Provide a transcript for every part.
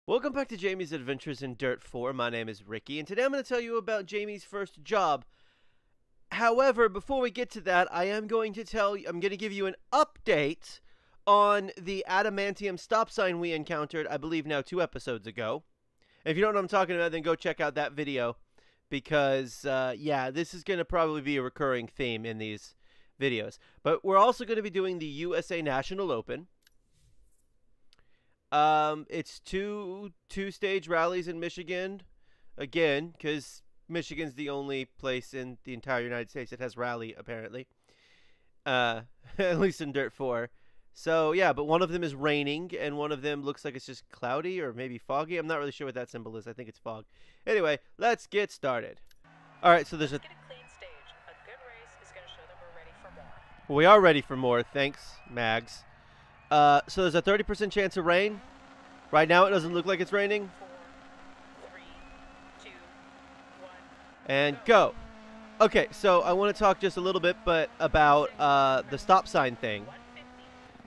Welcome back to Jamie's Adventures in Dirt 4. My name is Ricky, and today I'm going to tell you about Jamie's first job. However, before we get to that, I'm going to give you an update on the adamantium stop sign we encountered, I believe now 2 episodes ago. And if you don't know what I'm talking about, then go check out that video, because, yeah, this is going to probably be a recurring theme in these videos. But we're also going to be doing the USA National Open. It's two-stage rallies in Michigan, again, because Michigan's the only place in the entire United States that has rally, apparently. At least in Dirt 4. So, yeah, but one of them is raining, and one of them looks like it's just cloudy or maybe foggy. I'm not really sure what that symbol is. I think it's fog. Anyway, let's get started. Alright, so there's a... We are ready for more. Thanks, Mags. So there's a 30% chance of rain. Right now it doesn't look like it's raining. 4, 3, 2, 1, and go. Okay, so I want to talk just a little bit about the stop sign thing.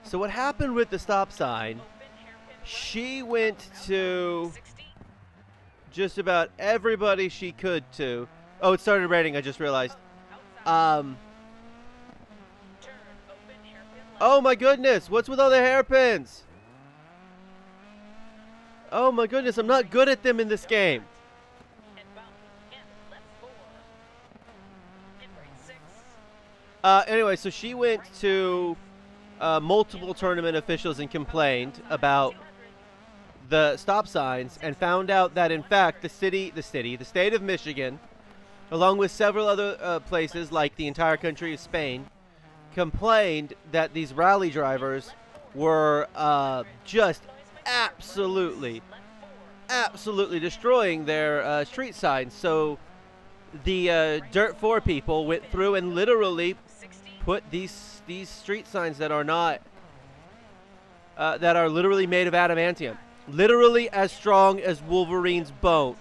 So what happened with the stop sign, she went to just about everybody she could to. Oh, it started raining, I just realized. Oh my goodness, what's with all the hairpins? Oh my goodness, I'm not good at them in this game. Anyway, so she went to multiple tournament officials and complained about the stop signs and found out that in fact the state of Michigan, along with several other places like the entire country of Spain, complained that these rally drivers were just absolutely destroying their street signs. So the Dirt 4 people went through and literally put these street signs that are not that are literally made of adamantium, literally as strong as Wolverine's bones.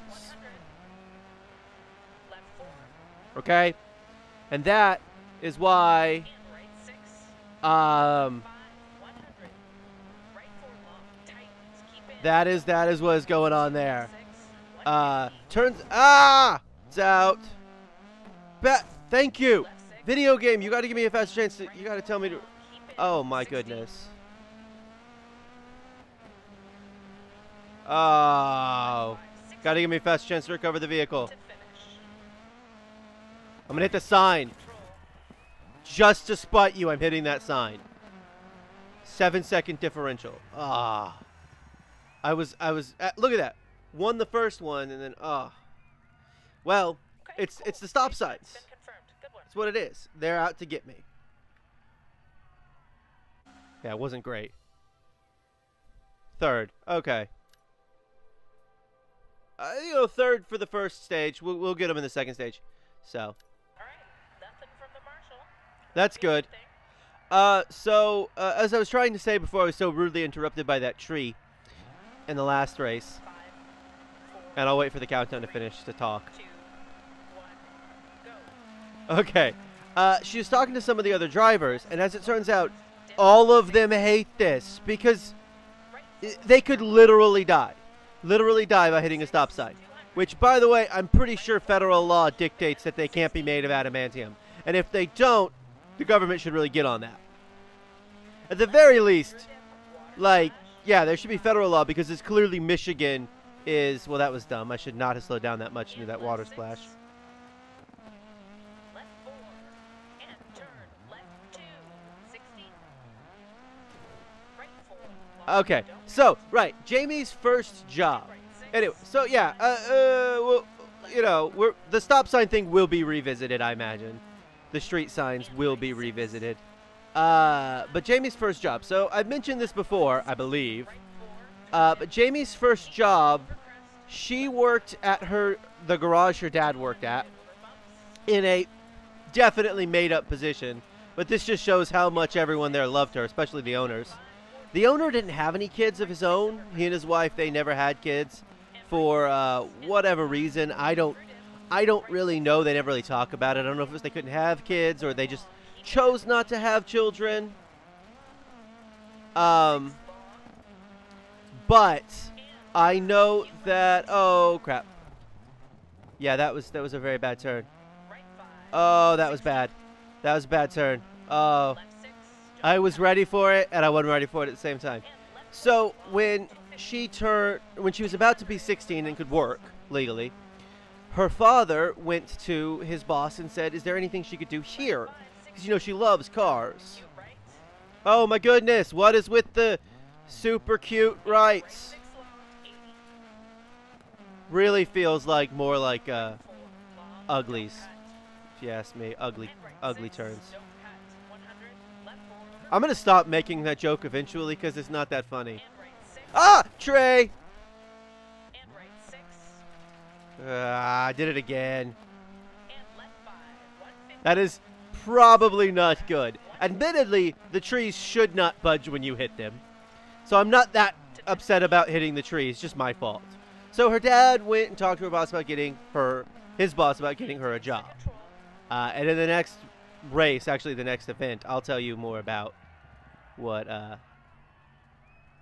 Okay, and that is why that is what is going on there. It's out. Thank you. Video game, you got to give me a faster chance. You got to tell me to. Oh my goodness. Oh, got to give me a faster chance to recover the vehicle. I'm gonna hit the sign. Just to spite you, I'm hitting that sign. 7-second differential. I was look at that. Won the first one and then well, it's the stop signs. That's what it is. They're out to get me. Yeah, it wasn't great. Third. Okay. Third for the first stage. We'll get them in the second stage. So. That's good. So, as I was trying to say before I was so rudely interrupted by that tree in the last race, and I'll wait for the countdown to finish to talk. Okay. She was talking to some of the other drivers, and as it turns out, all of them hate this because they could literally die. Literally die by hitting a stop sign. Which, by the way, I'm pretty sure federal law dictates that they can't be made of adamantium. And if they don't, the government should really get on that. At the very least, like, yeah, there should be federal law because it's clearly Michigan is... Well, that was dumb. I should not have slowed down that much into that water splash. Okay, so, right, Jamie's first job. Anyway, so, yeah, well, you know, the stop sign thing will be revisited, I imagine. The street signs will be revisited. But Jamie's first job. So I've mentioned this before, I believe. But Jamie's first job, she worked at the garage her dad worked at in a definitely made-up position. But this just shows how much everyone there loved her, especially the owners. The owner didn't have any kids of his own. He and his wife, they never had kids for whatever reason. I don't really know. They never really talk about it. I don't know if it was they couldn't have kids or they just chose not to have children. But I know that. Oh crap! Yeah, that was a very bad turn. Oh, that was bad. That was a bad turn. Oh, I was ready for it, and I wasn't ready for it at the same time. So when she was about to be 16 and could work legally, her father went to his boss and said, "Is there anything she could do here?" Because you know she loves cars. Oh my goodness! What is with the super cute rights? Really feels like more like uglies, if you ask me. Ugly turns. I'm gonna stop making that joke eventually because it's not that funny. Ah, Trey! I did it again. That is probably not good. Admittedly, the trees should not budge when you hit them, so I'm not that upset about hitting the tree. It's just my fault. So her dad went and talked to her boss about his boss about getting her a job. And in the next race, actually the next event, I'll tell you more about what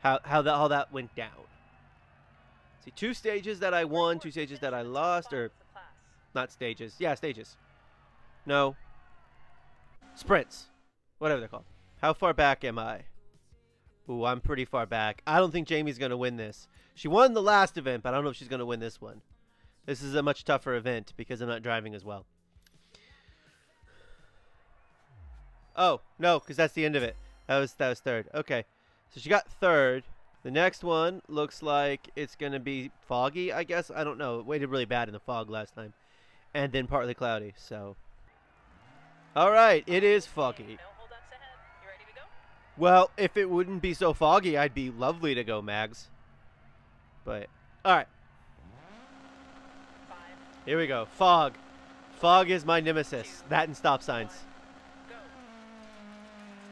how that went down. See, 2 stages that I won, 2 stages that I lost, or not stages. Yeah, stages. No. Sprints. Whatever they're called. How far back am I? Ooh, I'm pretty far back. I don't think Jamie's going to win this. She won the last event, but I don't know if she's going to win this one. This is a much tougher event because I'm not driving as well. Oh, no, because that's the end of it. That was 3rd. Okay. So she got 3rd. The next one looks like it's going to be foggy, I guess. I don't know. It waited really bad in the fog last time. And then partly cloudy, so. All right, it is foggy. Well, if it wouldn't be so foggy, I'd be lovely to go, Mags. But, all right. Here we go. Fog. Fog is my nemesis. That and stop signs.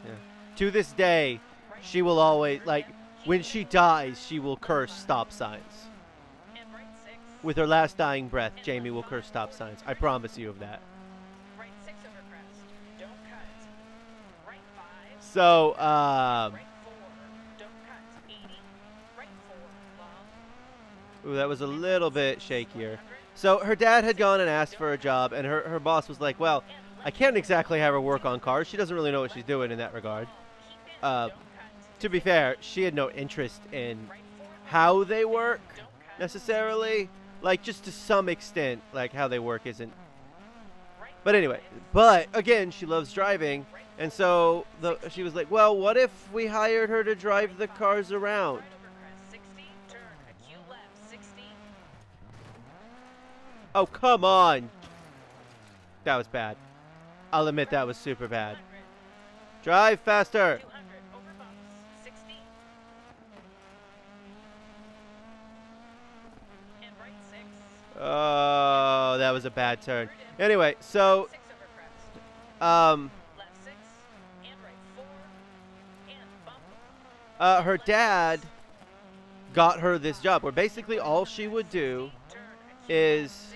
Yeah. To this day, she will always, like, when she dies, she will curse stop signs. With her last dying breath, Jamie will curse stop signs. I promise you of that. So, ooh, that was a little bit shakier. So her dad had gone and asked for a job, and her boss was like, well, I can't exactly have her work on cars. She doesn't really know what she's doing in that regard. To be fair, she had no interest in how they work, necessarily. Like, just to some extent, like, how they work isn't. But anyway, but, again, she loves driving. And so she was like, well, what if we hired her to drive the cars around? Oh, come on. That was bad. I'll admit that was super bad. Drive faster. Oh, that was a bad turn. Anyway, so her dad got her this job where basically all she would do is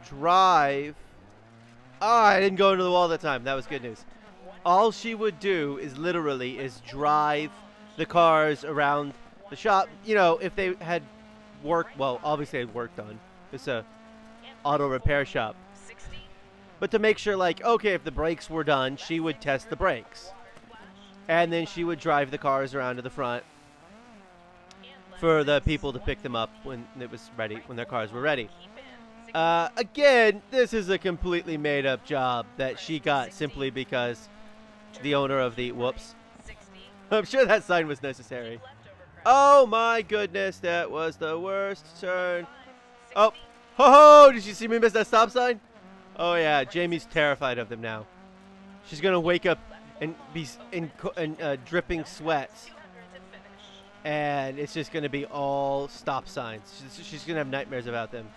drive. Oh, I didn't go into the wall that time. That was good news. All she would do is literally drive the cars around the shop. You know, if they had worked, well, obviously they had worked on. It's a auto repair shop. But to make sure, like, okay, if the brakes were done, she would test the brakes. And then she would drive the cars around to the front for the people to pick them up when it was ready, when their cars were ready. Again, this is a completely made-up job that she got simply because the owner of the, whoops. I'm sure that sign was necessary. Oh my goodness, that was the worst turn. Oh, ho ho, did you see me miss that stop sign? Oh yeah, Jamie's terrified of them now. She's gonna wake up and be in dripping sweats. And it's just gonna be all stop signs. She's gonna have nightmares about them.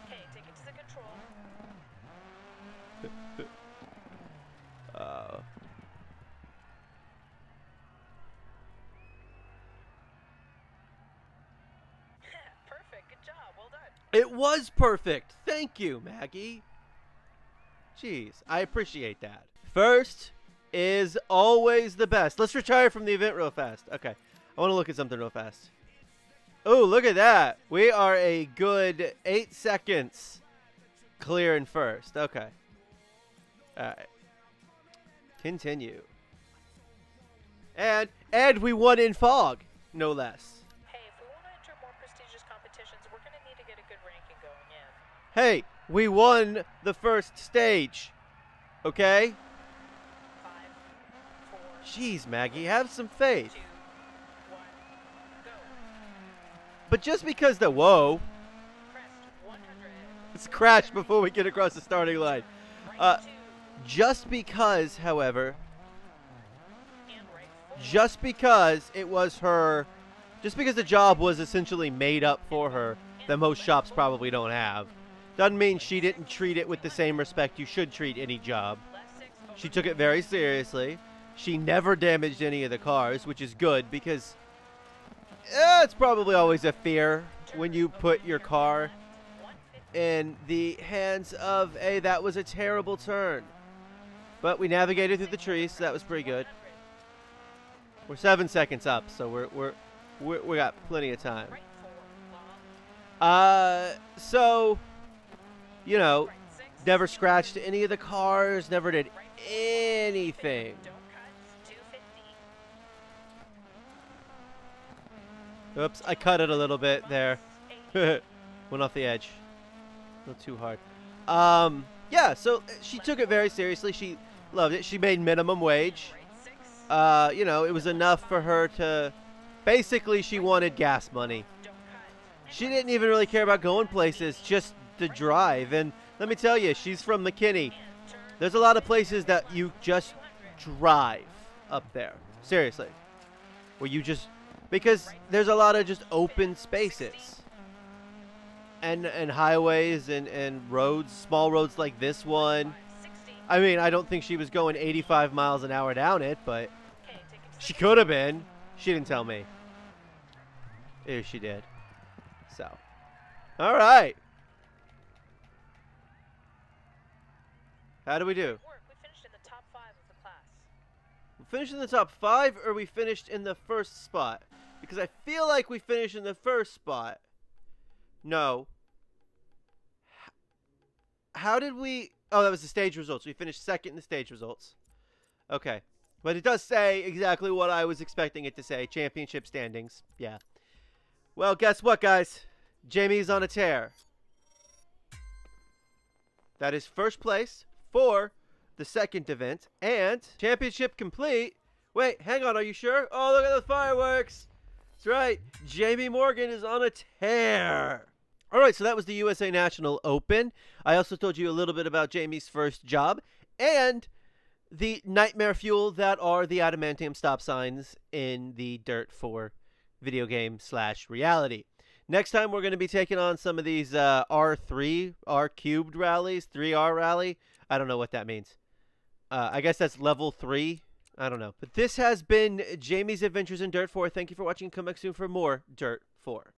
Perfect. Good job. Well done. It was perfect. Thank you, Maggie. Jeez, I appreciate that. First is always the best. Let's retire from the event real fast. Okay, I want to look at something real fast. Oh, look at that. We are a good 8 seconds clear in first. Okay. All right. Continue. And we won in fog, no less. Hey, if we want to enter more prestigious competitions, we're going to need to get a good ranking going in. Hey, we won the first stage. Okay? 5, 4, Jeez, Maggie, have some faith. 2, 1, go. But just because the whoa, Crest 100. let's crash before we get across the starting line. Right 2. Just because, however, And right 4. just because it was her, just because the job was essentially made up for her that most shops probably don't have, doesn't mean she didn't treat it with the same respect you should treat any job. Left 6 over. She took it very seriously. She never damaged any of the cars, which is good because it's probably always a fear when you put your car 150. in the hands of a that was a terrible turn. But we navigated through the trees, so that was pretty good. We're 7 seconds up, so we got plenty of time. Right 4. Long. So, you know, Right 6. never scratched any of the cars, never did anything. Don't cut. 250. Oops, I cut it a little bit there. 80. Went off the edge. Not too hard. Yeah, so she took it very seriously. She loved it. She made minimum wage. Right 6. You know, it was enough for her to, basically she wanted gas money. Don't cut. She didn't even really care about going places, just to drive. And let me tell you, she's from McKinney. And turn. There's a lot of places that you just drive up there. Seriously. Where you just, because there's a lot of just open spaces. And highways and roads, small roads like this one. 60. I mean, I don't think she was going 85 miles an hour down it, but Okay, take it to she could have been. She didn't tell me. If she did. So. All right. How do we do? Good work. We finished in the top 5 of the class. We finished in the top 5, or we finished in the first spot? Because I feel like we finished in the first spot. No. How did we... Oh, that was the stage results. We finished second in the stage results. Okay. But it does say exactly what I was expecting it to say. Championship standings. Yeah. Well, guess what, guys? Jamie's on a tear. That is first place for the second event. And championship complete. Wait, hang on. Are you sure? Oh, look at the fireworks. That's right. Jamie Morgan is on a tear. All right, so that was the USA National Open. I also told you a little bit about Jamie's first job and the nightmare fuel that are the adamantium stop signs in the DiRT4 video game / reality. Next time, we're going to be taking on some of these R3, R cubed rallies, 3R rally. I don't know what that means. I guess that's level 3. I don't know. But this has been Jamie's Adventures in DiRT4. Thank you for watching. Come back soon for more DiRT4.